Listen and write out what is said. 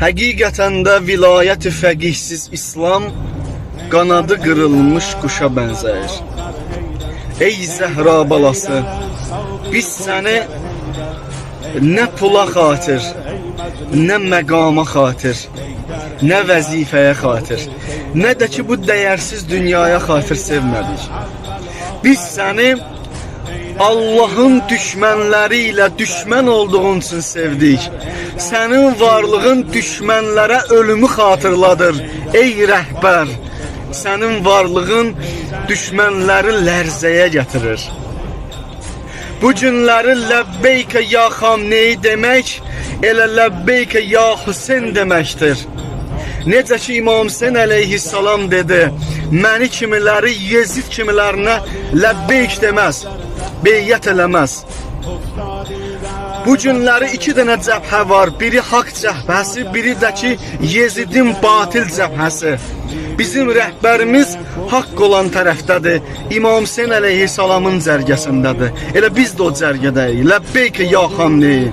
Həqiqətən də vilayət-i fəqihsiz İslam qanadı qırılmış quşa bənzəyir. Ey Zəhra balası, biz səni nə pula xatir, nə məqama xatir, nə vəzifəyə xatir, nə də ki bu dəyərsiz dünyaya xatir sevmədik. Biz səni Allah'ın düşmənləri ilə düşmən olduğun üçün sevdik. Sənin varlığın düşmənlərə ölümü xatırladır, ey rəhbər. Sənin varlığın düşmənləri lərzəyə gətirir. Bu günləri ləbbeykə ya Xamneyi demək, elə ləbbeykə ya Hüseyn deməkdir. Necə ki İmam Hüseyn əleyhissalam dedi, məni kimiləri Yezid kimilərinə ləbbeyk deməz, beyyət eləməz. Bu günləri iki dənə cəbhə var, biri haqq cəbhəsi, biri də ki Yezidin batil cəbhəsi. Bizim rəhbərimiz haqq olan tərəfdədir, İmam Hüseyn əleyhissalamın cərgəsindədir. Elə biz də o cərgədəyik, ləbbeykə ya Xamneyi.